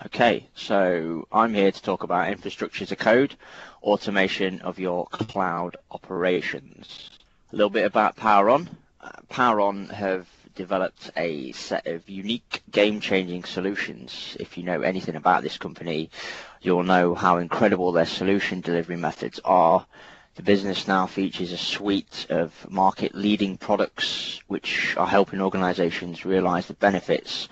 Okay, so I'm here to talk about infrastructure as a code, automation of your cloud operations. A little bit about PowerON. PowerON have developed a set of unique game-changing solutions. If you know anything about this company, you'll know how incredible their solution delivery methods are. The business now features a suite of market-leading products which are helping organizations realize the benefits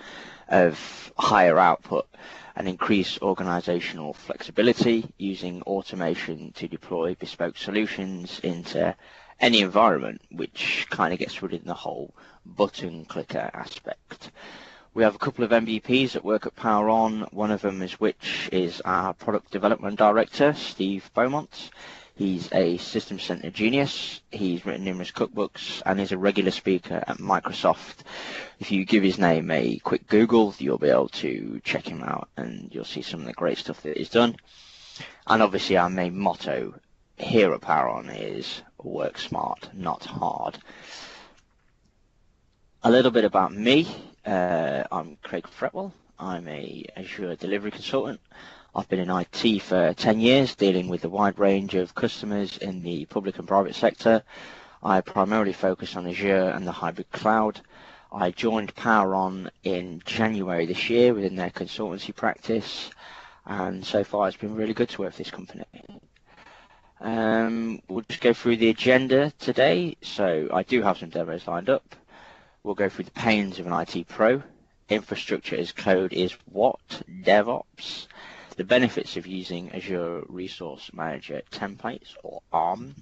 of higher output and increase organizational flexibility using automation to deploy bespoke solutions into any environment, which kind of gets rid of the whole button clicker aspect. We have a couple of MVPs that work at PowerON. One of them is our product development director, Steve Beaumont. He's a system center genius. He's written numerous cookbooks and is a regular speaker at Microsoft. If you give his name a quick Google, you'll be able to check him out and you'll see some of the great stuff that he's done. And obviously our main motto here at PowerON is work smart, not hard. A little bit about me. I'm Craig Fretwell. I'm a Azure Delivery Consultant. I've been in IT for 10 years, dealing with a wide range of customers in the public and private sector. I primarily focus on Azure and the hybrid cloud. I joined PowerON in January this year within their consultancy practice, and so far it's been really good to work for this company. We'll just go through the agenda today. So I do have some demos lined up. We'll go through the pains of an IT pro. Infrastructure as code is what? DevOps. The benefits of using Azure Resource Manager templates, or ARM.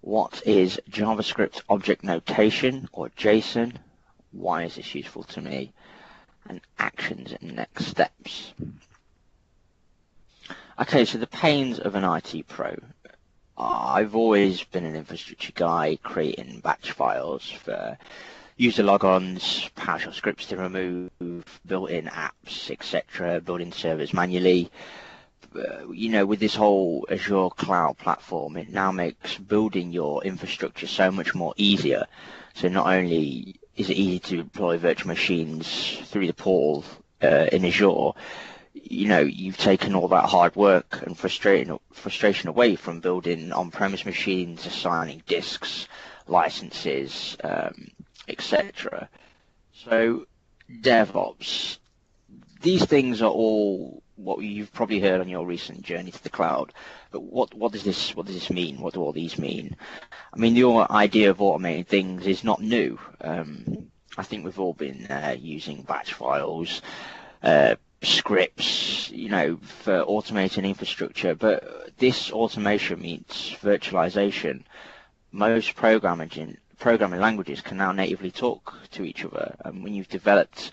What is JavaScript object notation, or JSON? Why is this useful to me? And actions and next steps. Okay, so the pains of an IT pro. I've always been an infrastructure guy, creating batch files for user logons, PowerShell scripts to remove, built-in apps, etc., building servers manually. With this whole Azure cloud platform, it now makes building your infrastructure so much more easier. So not only is it easy to deploy virtual machines through the portal in Azure, you've taken all that hard work and frustration away from building on-premise machines, assigning disks, licenses, etc. So DevOps, these things are all what you've probably heard on your recent journey to the cloud. But what does this mean? What do all these mean? I mean, the idea of automating things is not new. I think we've all been using batch files, scripts, for automating infrastructure. But this automation means virtualization. Most programming languages can now natively talk to each other, and when you've developed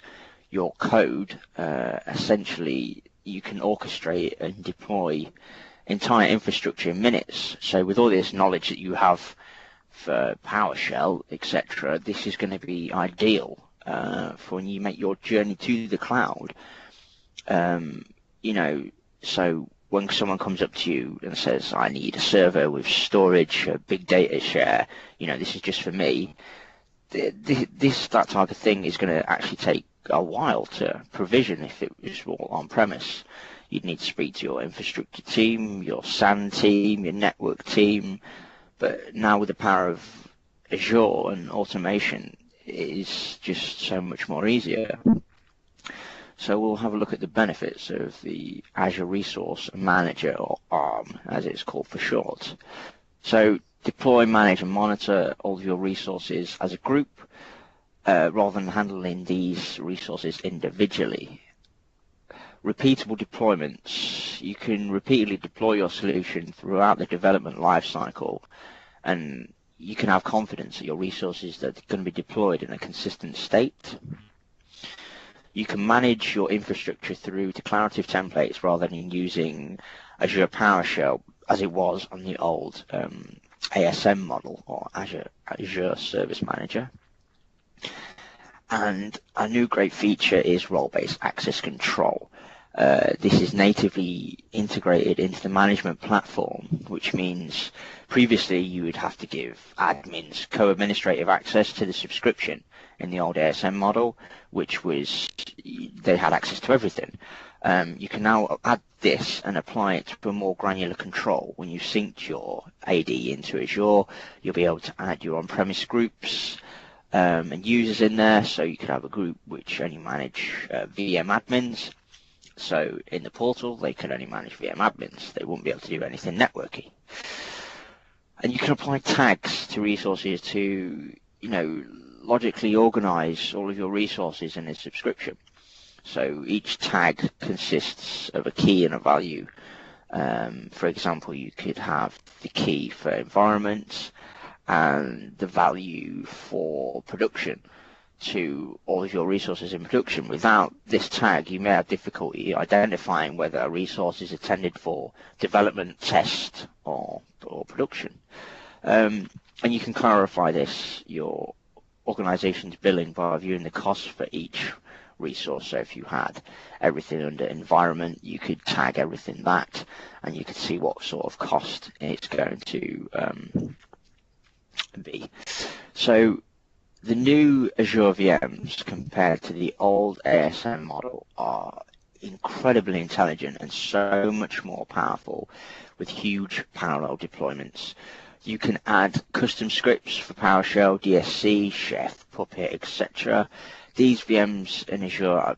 your code, essentially you can orchestrate and deploy entire infrastructure in minutes. So with all this knowledge that you have for PowerShell, etc., this is going to be ideal for when you make your journey to the cloud. So when someone comes up to you and says, I need a server with storage, a big data share, this is just for me, that type of thing is going to actually take a while to provision if it was all on-premise. You'd need to speak to your infrastructure team, your SAN team, your network team. But now with the power of Azure and automation, it is just so much more easier. So we'll have a look at the benefits of the Azure Resource Manager, or ARM as it's called for short. So deploy, manage and monitor all of your resources as a group rather than handling these resources individually. Repeatable deployments. You can repeatedly deploy your solution throughout the development lifecycle, and you can have confidence that your resources are going to be deployed in a consistent state. You can manage your infrastructure through declarative templates rather than using Azure PowerShell as it was on the old ASM model, or Azure Service Manager. And a new great feature is role-based access control. This is natively integrated into the management platform, which means previously you would have to give admins co-administrative access to the subscription, in the old ASM model, which was they had access to everything. You can now add this and apply it to a more granular control. When you synced your AD into Azure, you'll be able to add your on-premise groups and users in there. So you could have a group which only manage VM admins. So in the portal, they can only manage VM admins. They wouldn't be able to do anything networky. And you can apply tags to resources to, logically organize all of your resources in a subscription. So each tag consists of a key and a value. For example, you could have the key for environment and the value for production to all of your resources in production. Without this tag, you may have difficulty identifying whether a resource is intended for development, test, or production. And you can clarify this, your organization's billing, by viewing the cost for each resource. So if you had everything under environment, you could tag everything that, and you could see what sort of cost it's going to be. So the new Azure VMs compared to the old ASM model are incredibly intelligent and so much more powerful with huge parallel deployments. You can add custom scripts for PowerShell, DSC, Chef, Puppet, etc. These VMs in Azure are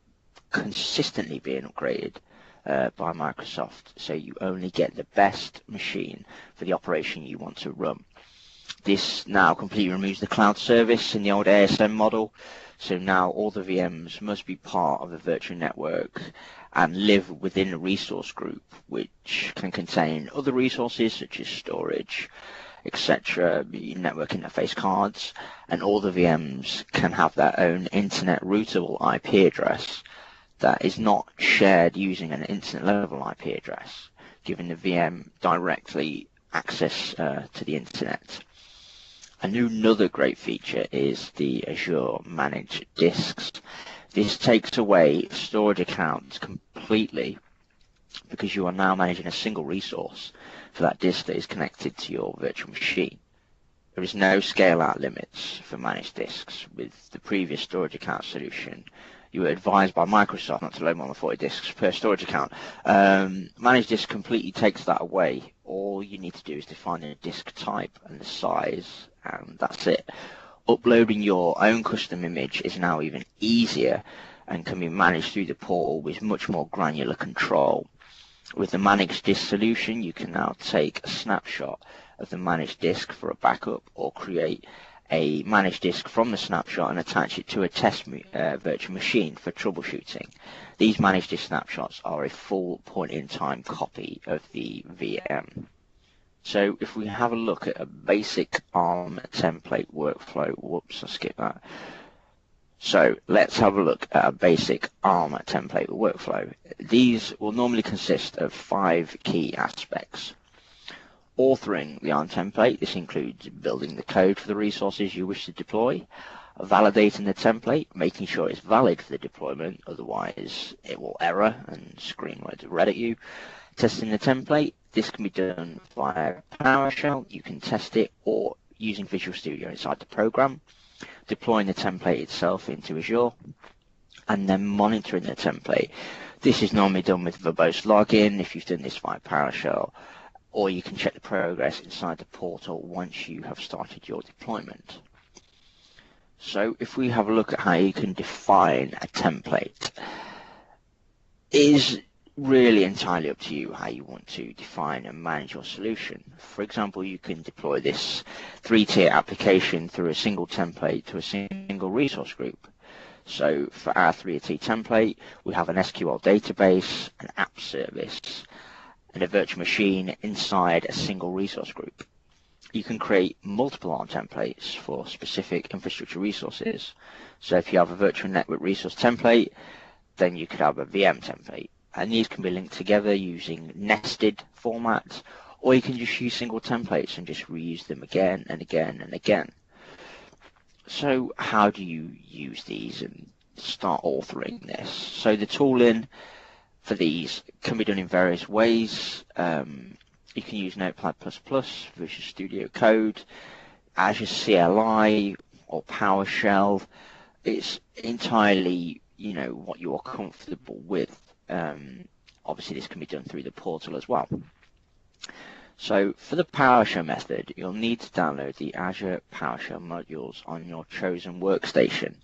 consistently being upgraded by Microsoft, so you only get the best machine for the operation you want to run. This now completely removes the cloud service in the old ASM model, so now all the VMs must be part of a virtual network and live within a resource group, which can contain other resources such as storage, etc., network interface cards, and all the VMs can have their own internet routable IP address that is not shared using an internet level IP address, giving the VM directly access to the internet. Another great feature is the Azure Managed Disks. This takes away storage accounts completely because you are now managing a single resource for that disk that is connected to your virtual machine. There is no scale-out limits for managed disks. With the previous storage account solution, you were advised by Microsoft not to load more than 40 disks per storage account. Managed disk completely takes that away. All you need to do is define a disk type and the size, and that's it. Uploading your own custom image is now even easier and can be managed through the portal with much more granular control. With the managed disk solution, you can now take a snapshot of the managed disk for a backup, or create a managed disk from the snapshot and attach it to a test virtual machine for troubleshooting. These managed disk snapshots are a full point-in-time copy of the VM. So if we have a look at a basic ARM template workflow, whoops, I skipped that. So let's have a look at a basic ARM template workflow. These will normally consist of 5 key aspects. Authoring the ARM template. This includes building the code for the resources you wish to deploy, validating the template, making sure it's valid for the deployment, otherwise it will error and scream loads of red at you. Testing the template. This can be done via PowerShell. You can test it or using Visual Studio inside the program. Deploying the template itself into Azure, and then monitoring the template. This is normally done with verbose login if you've done this via PowerShell, or you can check the progress inside the portal once you have started your deployment. So if we have a look at how you can define a template, it is really entirely up to you how you want to define and manage your solution. For example, you can deploy this 3-tier application through a single template to a single resource group. So for our 3-tier template, we have an SQL database, an app service, and a virtual machine inside a single resource group. You can create multiple ARM templates for specific infrastructure resources. So if you have a virtual network resource template, then you could have a VM template. And these can be linked together using nested formats, or you can just use single templates and just reuse them again and again and again. So how do you use these and start authoring this? So the tooling for these can be done in various ways. You can use Notepad++, Visual Studio Code, Azure CLI, or PowerShell. it's entirely, what you are comfortable with. Obviously, this can be done through the portal as well. So for the PowerShell method, you'll need to download the Azure PowerShell modules on your chosen workstation.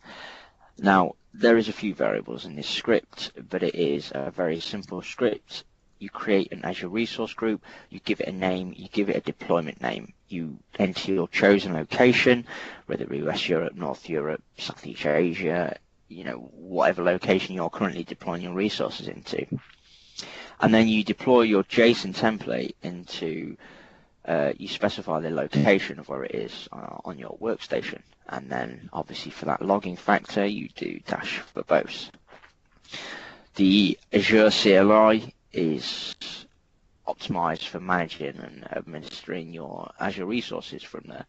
Now, there is a few variables in this script, but it is a very simple script. You create an Azure Resource group, you give it a name, you give it a deployment name, you enter your chosen location, whether it be West Europe, North Europe, Southeast Asia, whatever location you're currently deploying your resources into. And then you deploy your JSON template into, you specify the location of where it is on your workstation. And then obviously for that logging factor, you do --verbose. The Azure CLI is optimized for managing and administering your Azure resources from the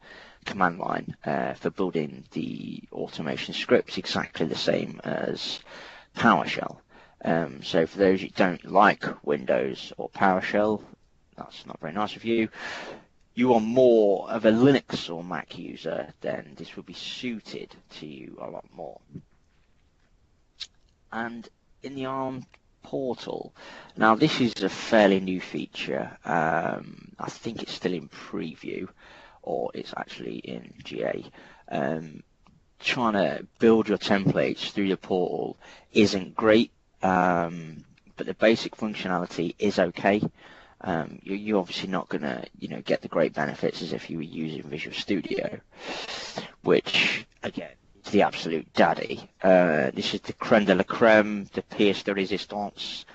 command line for building the automation scripts exactly the same as PowerShell. So for those who don't like Windows or PowerShell, that's not very nice of you. You are more of a Linux or Mac user, then this will be suited to you a lot more. And in the ARM portal, now this is a fairly new feature. I think it's still in preview, or it's actually in GA. Trying to build your templates through the portal isn't great, but the basic functionality is okay. You're obviously not going to, get the great benefits as if you were using Visual Studio, which again is the absolute daddy. This is the creme de la creme, the pièce de résistance.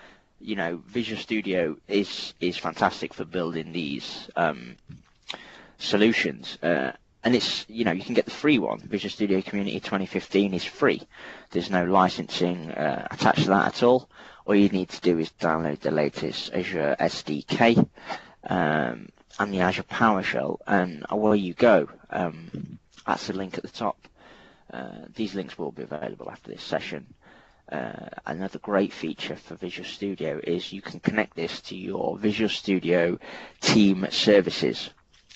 Visual Studio is fantastic for building these solutions. And it's, you can get the free one. Visual Studio Community 2015 is free. There's no licensing attached to that at all. All you need to do is download the latest Azure SDK and the Azure PowerShell, and away you go. That's the link at the top. These links will be available after this session. Another great feature for Visual Studio is you can connect this to your Visual Studio team services.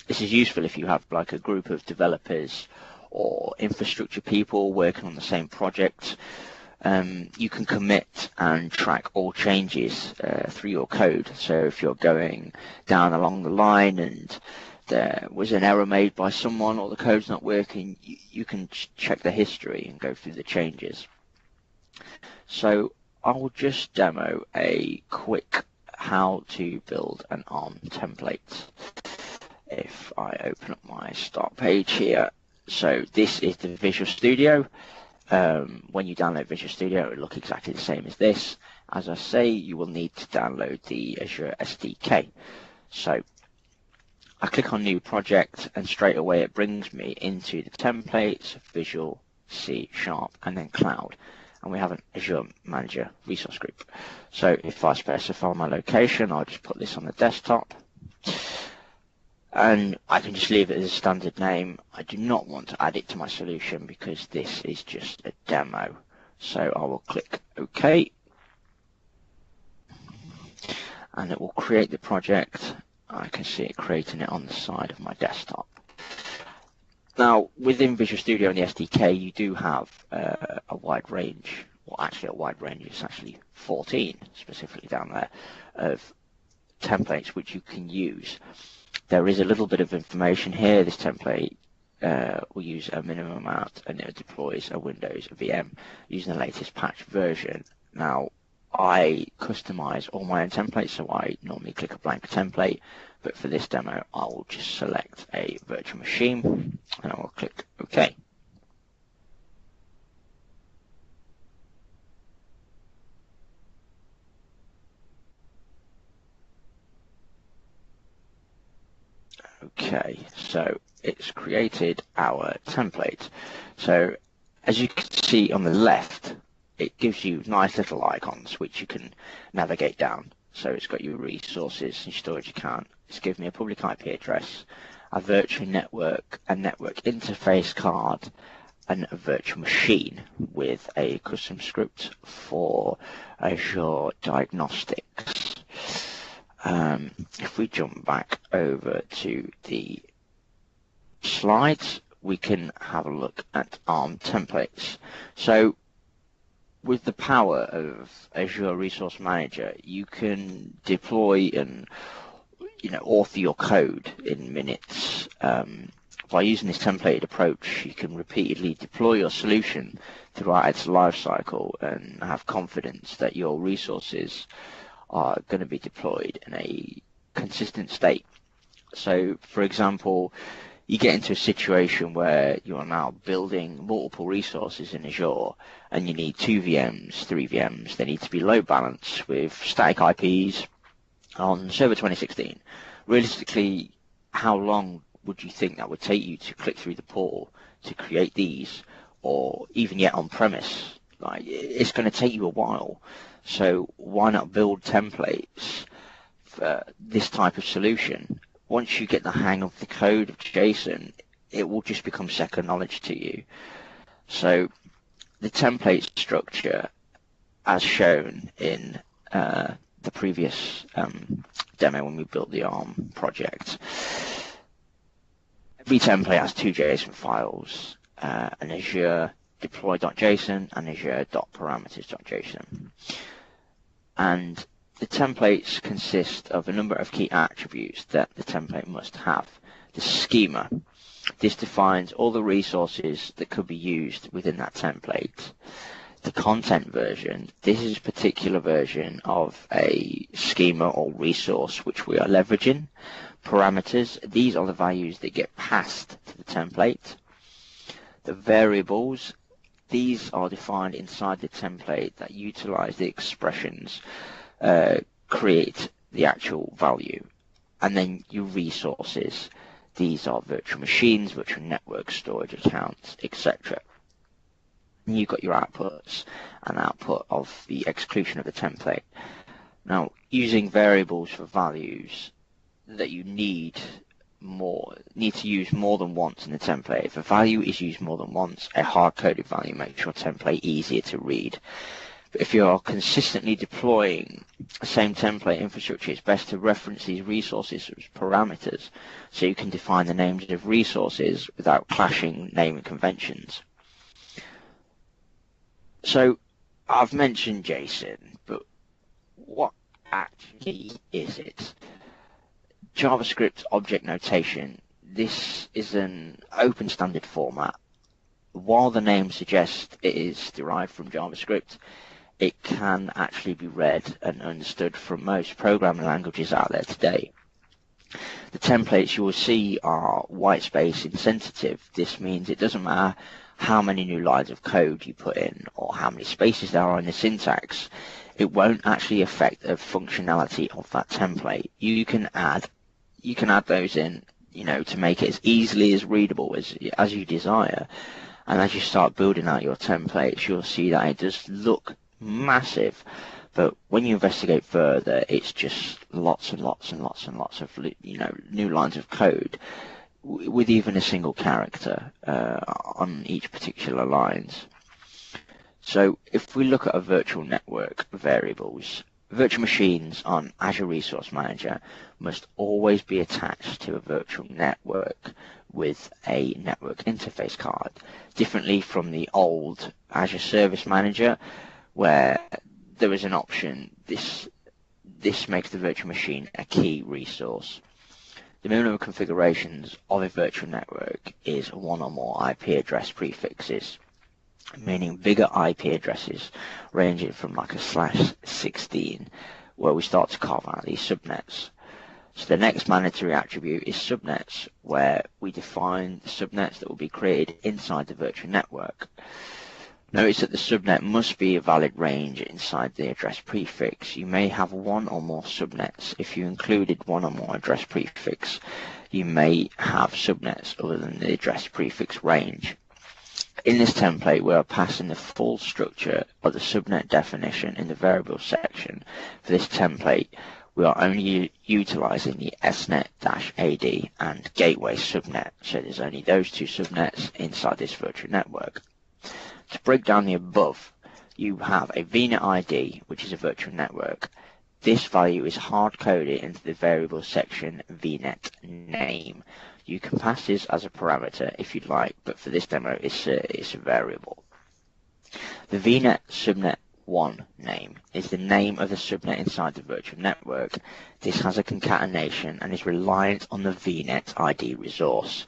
This is useful if you have like a group of developers or infrastructure people working on the same project. You can commit and track all changes through your code. So if you're going down along the line and there was an error made by someone or the code's not working, you can check the history and go through the changes. So I'll just demo a quick how to build an ARM template. If I open up my start page here, so this is the Visual Studio. When you download Visual Studio, it will look exactly the same as this. As I say, you will need to download the Azure SDK. So I click on New Project, and straight away it brings me into the templates, Visual, C#, and then Cloud. And we have an Azure Manager resource group. So if I specify my location, I'll just put this on the desktop. And I can just leave it as a standard name. I do not want to add it to my solution because this is just a demo. So I will click OK. And it will create the project. I can see it creating it on the side of my desktop. Now, within Visual Studio and the SDK, you do have a wide range, well, actually a wide range, it's actually 14 specifically down there, of templates which you can use. There is a little bit of information here. This template will use a minimum amount and it deploys a Windows VM using the latest patch version. Now, I customize all my own templates, so I normally click a blank template, but for this demo, I will just select a virtual machine and I will click OK. Okay, so it's created our template. So as you can see on the left, it gives you nice little icons which you can navigate down. So it's got your resources and storage account. It's given me a public IP address, a virtual network, a network interface card, and a virtual machine with a custom script for Azure Diagnostics. If we jump back over to the slides, we can have a look at ARM templates. So with the power of Azure Resource Manager, you can deploy and author your code in minutes. By using this templated approach, you can repeatedly deploy your solution throughout its life cycle and have confidence that your resources are going to be deployed in a consistent state. So, for example, you get into a situation where you are now building multiple resources in Azure and you need 2 VMs, 3 VMs. They need to be load balanced with static IPs on Server 2016. Realistically, how long would you think that would take you to click through the portal to create these, or even yet on premise? Like, it's going to take you a while. So why not build templates for this type of solution? Once you get the hang of the code of JSON, it will just become second knowledge to you. So the template structure, as shown in the previous demo when we built the ARM project, every template has 2 JSON files, an Azure deploy.json and Azure.parameters.json. And the templates consist of a number of key attributes that the template must have. The schema. This defines all the resources that could be used within that template. The content version. This is a particular version of a schema or resource which we are leveraging. Parameters. These are the values that get passed to the template. The variables. These are defined inside the template that utilize the expressions create the actual value. And then your resources. These are virtual machines, virtual network, storage accounts, etc. And you've got your outputs and output of the execution of the template. Now, using variables for values that you need to use more than once in the template. If a value is used more than once, a hard-coded value makes your template easier to read. But if you are consistently deploying the same template infrastructure, it's best to reference these resources as parameters so you can define the names of resources without clashing naming conventions. So I've mentioned JSON, but what actually is it? JavaScript object notation. This is an open standard format. While the name suggests it is derived from JavaScript, it can actually be read and understood from most programming languages out there today. The templates you will see are white space insensitive. This means it doesn't matter how many new lines of code you put in or how many spaces there are in the syntax. It won't actually affect the functionality of that template. You can add those in, to make it as easily as readable as you desire. And as you start building out your templates, you'll see that it does look massive, but when you investigate further, it's just lots and lots and lots and lots of new lines of code with even a single character on each particular lines. So if we look at a virtual network variables, virtual machines on Azure Resource Manager must always be attached to a virtual network with a network interface card, differently from the old Azure Service Manager, where there is an option. This makes the virtual machine a key resource. The minimum configurations of a virtual network is 1 or more IP address prefixes, meaning bigger IP addresses ranging from like a /16, where we start to carve out these subnets. So the next mandatory attribute is subnets, where we define the subnets that will be created inside the virtual network. Notice that the subnet must be a valid range inside the address prefix. You may have 1 or more subnets. If you included 1 or more address prefix, you may have subnets other than the address prefix range. In this template, we are passing the full structure of the subnet definition in the variables section. For this template, we are only utilizing the SNet-AD and gateway subnet, so there's only those 2 subnets inside this virtual network. To break down the above, you have a Vnet ID, which is a virtual network. This value is hard-coded into the variable section Vnet name. You can pass this as a parameter if you'd like, but for this demo, it's a variable. The Vnet subnet 1 name is the name of the subnet inside the virtual network. This has a concatenation and is reliant on the Vnet ID resource.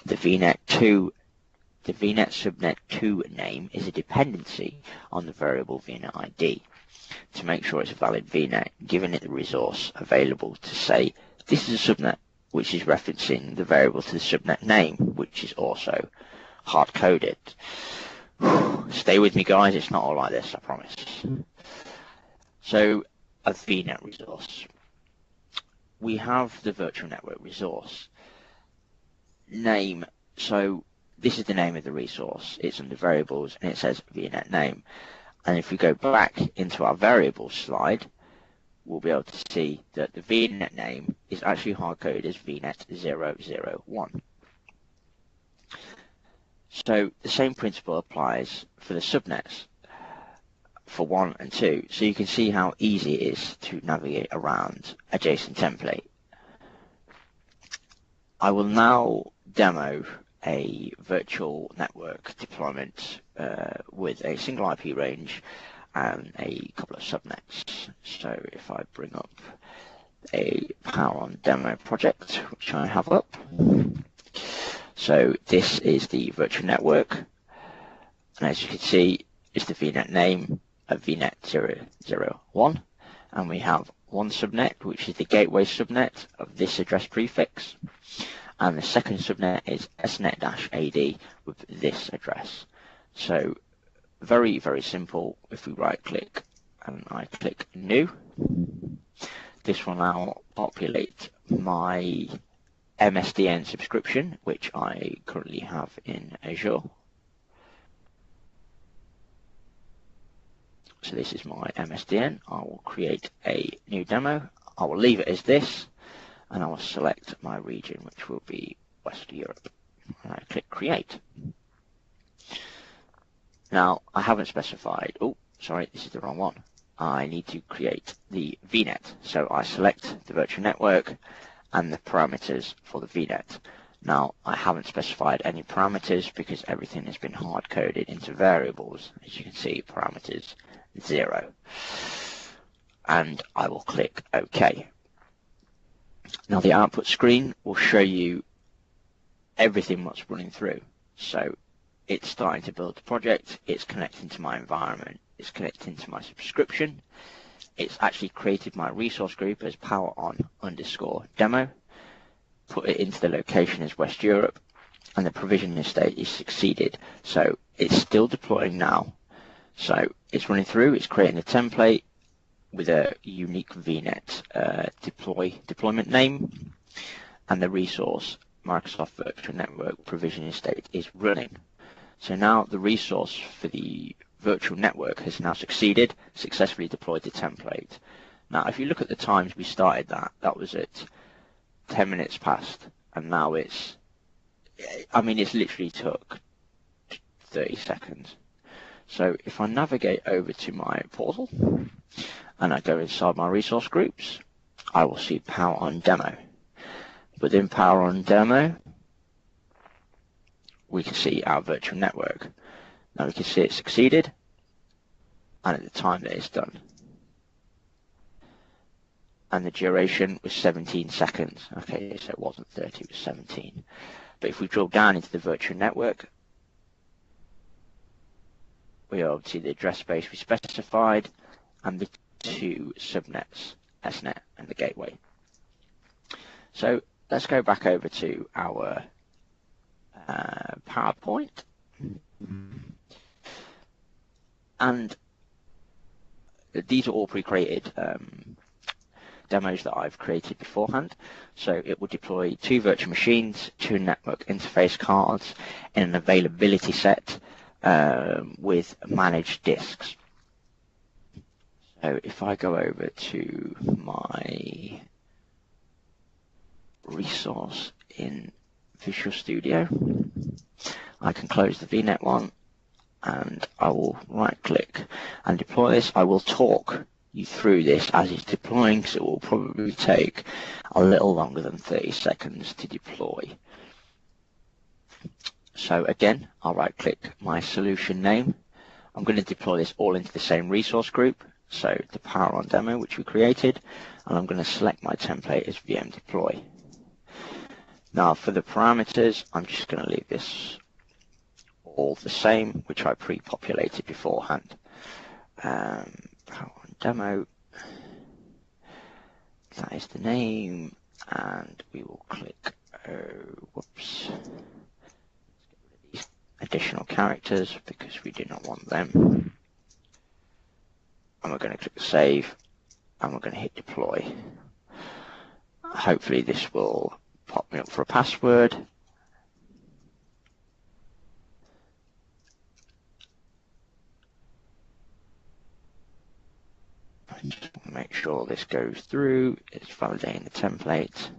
The Vnet subnet 2 name is a dependency on the variable Vnet ID. To make sure it's a valid Vnet, giving it the resource available to say this is a subnet, which is referencing the variable to the subnet name, which is also hard-coded. Stay with me, guys, it's not all like this, I promise. So, a Vnet resource. We have the virtual network resource name. So, this is the name of the resource. It's under variables, and it says Vnet name. And if we go back into our variables slide, we'll be able to see that the Vnet name is actually hard-coded as Vnet 001. So the same principle applies for the subnets for 1 and 2. So you can see how easy it is to navigate around a JSON template. I will now demo a virtual network deployment with a single IP range and a couple of subnets. So if I bring up a PowerON demo project, which I have up. So this is the virtual network, and as you can see, it's the Vnet name of Vnet 001, and we have one subnet, which is the gateway subnet of this address prefix, and the second subnet is snet-ad with this address. So very, very simple. If we right click and I click new, this will now populate my MSDN subscription, which I currently have in Azure. So this is my MSDN. I will create a new demo. I will leave it as this, and I will select my region, which will be West Europe. And I click create. Now, I haven't specified, oh, sorry, this is the wrong one. I need to create the Vnet. So I select the virtual network and the parameters for the Vnet. Now, I haven't specified any parameters because everything has been hard-coded into variables. As you can see, parameters 0. And I will click OK. Now, the output screen will show you everything what's running through. So it's starting to build the project, it's connecting to my environment, it's connecting to my subscription, it's actually created my resource group as PowerON_demo, put it into the location as West Europe, and the provisioning state is succeeded. So it's still deploying now. So it's running through, it's creating a template with a unique Vnet deployment name, and the resource Microsoft Virtual Network provisioning state is running. So now the resource for the virtual network has now successfully deployed the template. Now, if you look at the times we started that was at 10 minutes past, and now it's literally took 30 seconds. So if I navigate over to my portal, and I go inside my resource groups, I will see PowerON Demo. Within PowerON Demo, we can see our virtual network. Now we can see it succeeded, and at the time that it's done. And the duration was 17 seconds. Okay, so it wasn't 30, it was 17. But if we drill down into the virtual network, we are able to see the address space we specified and the two subnets, SNet and the gateway. So let's go back over to our PowerPoint. And these are all pre-created demos that I've created beforehand. So it will deploy 2 virtual machines, 2 network interface cards in an availability set with managed disks. So if I go over to my resource in Visual Studio, I can close the Vnet one, and I will right click and deploy this. I will talk you through this as it's deploying, so it will probably take a little longer than 30 seconds to deploy. So again, I'll right click my solution name. I'm going to deploy this all into the same resource group, so the PowerON demo which we created, and I'm going to select my template as VM deploy. Now for the parameters, I'm just going to leave this all the same, which I pre-populated beforehand. PowerON demo, that is the name, and we will click, whoops, additional characters because we do not want them, and we're going to click save, and we're going to hit deploy. Hopefully this will pop me up for a password. I just want to make sure this goes through. It's validating the template,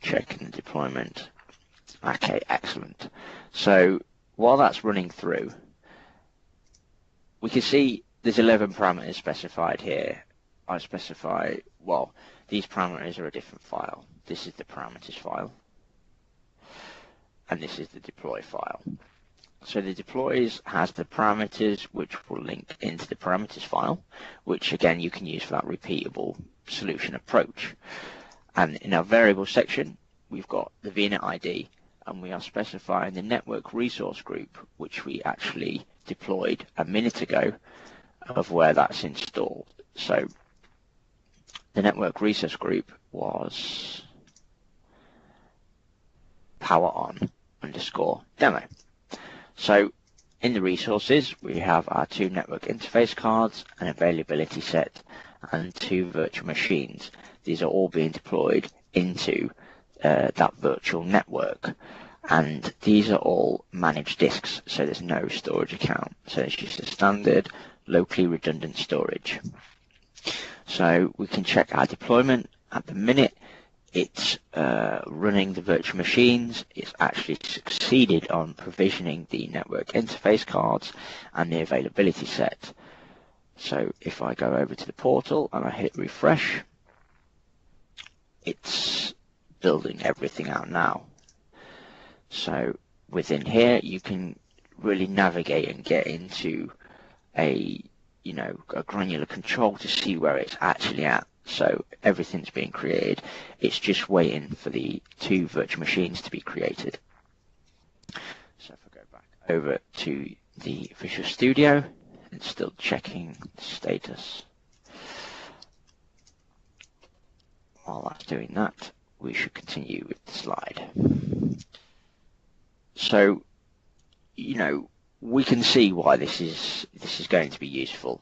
checking the deployment. Okay, excellent. So while that's running through, we can see there's 11 parameters specified here. I specify, well, these parameters are a different file. This is the parameters file, and this is the deploy file. So the deploys has the parameters which will link into the parameters file, which again you can use for that repeatable solution approach. And in our variable section, we've got the Vnet ID, and we are specifying the network resource group, which we actually deployed a minute ago, of where that's installed. So the network resource group was PowerON _demo. So in the resources, we have our 2 network interface cards, an availability set, and 2 virtual machines. These are all being deployed into that virtual network, and these are all managed disks, so there's no storage account, so it's just a standard locally redundant storage. So we can check our deployment. At the minute it's running the virtual machines. It's actually succeeded on provisioning the network interface cards and the availability set. So if I go over to the portal and I hit refresh, it's building everything out now. So within here you can really navigate and get into a granular control to see where it's actually at. So everything's being created, it's just waiting for the 2 virtual machines to be created. So if I go back over to the Visual Studio, it's still checking the status. While that's doing that, we should continue with the slide. So, we can see why this is going to be useful.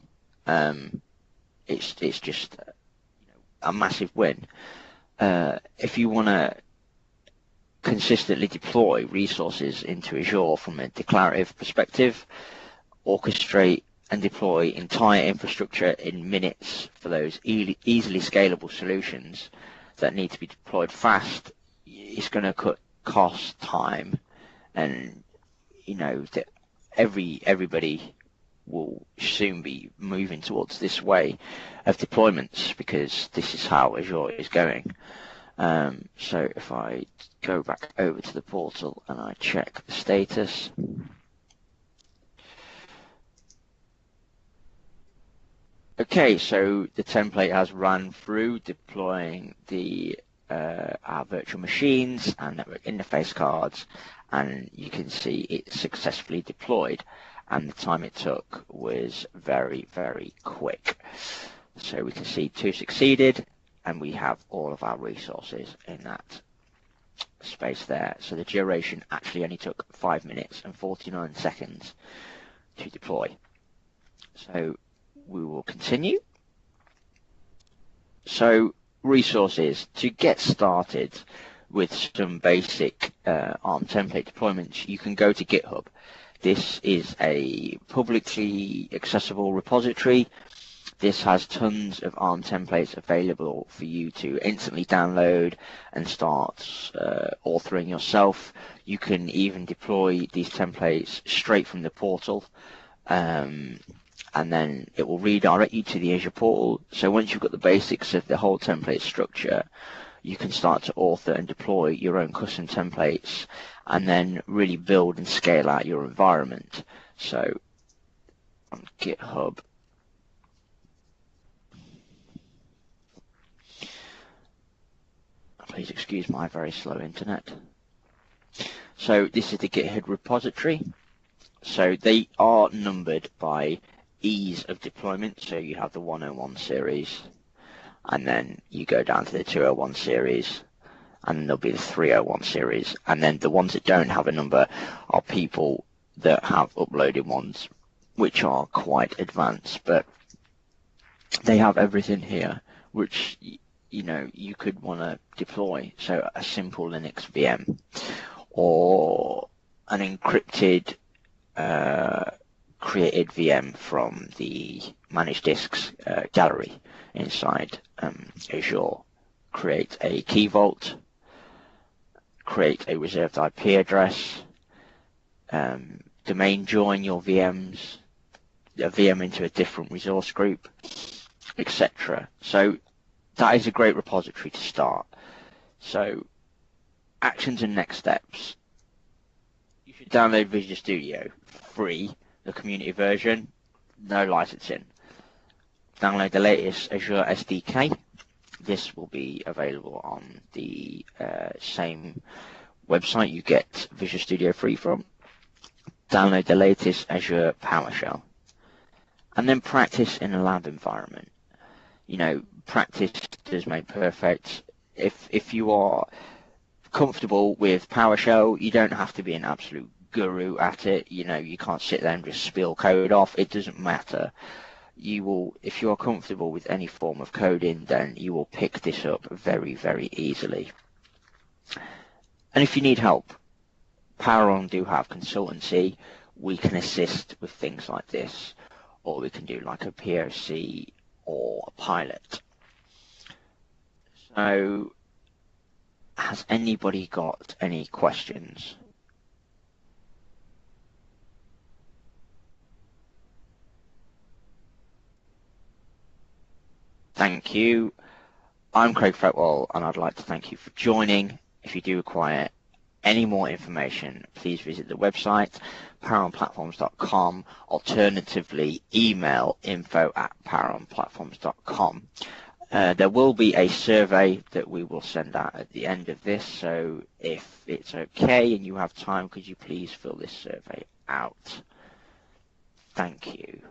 It's just a massive win. If you want to consistently deploy resources into Azure from a declarative perspective, orchestrate and deploy entire infrastructure in minutes for those easily scalable solutions that need to be deployed fast, it's going to cut cost, time, and that everybody will soon be moving towards this way of deployments, because this is how Azure is going. So if I go back over to the portal and I check the status, okay, so the template has run through deploying the our virtual machines and network interface cards, and you can see it's successfully deployed, and the time it took was very, very quick. So we can see 2 succeeded, and we have all of our resources in that space there. So the duration actually only took 5 minutes and 49 seconds to deploy. So we will continue. So resources, to get started with some basic ARM template deployments, you can go to GitHub. This is a publicly accessible repository. This has tons of ARM templates available for you to instantly download and start authoring yourself. You can even deploy these templates straight from the portal. And and then it will redirect you to the Azure portal. So once you've got the basics of the whole template structure, you can start to author and deploy your own custom templates and then really build and scale out your environment. So on GitHub, please excuse my very slow internet. So this is the GitHub repository. So they are numbered by ease of deployment. So you have the 101 series, and then you go down to the 201 series, and there'll be the 301 series. And then the ones that don't have a number are people that have uploaded ones, which are quite advanced, but they have everything here, which you could want to deploy. So a simple Linux VM, or an encrypted created VM from the managed disks gallery inside Azure. Create a key vault, create a reserved IP address, domain join your VMs, a VM into a different resource group, etc. So that is a great repository to start. So actions and next steps. You should download Visual Studio free, the community version, no licensing. Download the latest Azure SDK. This will be available on the same website you get Visual Studio free from. Download the latest Azure PowerShell. And then practice in a lab environment. Practice does make perfect. If you are comfortable with PowerShell, you don't have to be an absolute guru at it. You can't sit there and just spill code off. It doesn't matter. If you are comfortable with any form of coding, then you will pick this up very, very easily. And if you need help, PowerON do have consultancy. We can assist with things like this, or we can do like a POC or a pilot. So, has anybody got any questions? Thank you. I'm Craig Fretwell, and I'd like to thank you for joining. If you do require any more information, please visit the website, PowerOnPlatforms.com. Alternatively, email info@PowerOnPlatforms.com. There will be a survey that we will send out at the end of this, so if it's okay and you have time, could you please fill this survey out? Thank you.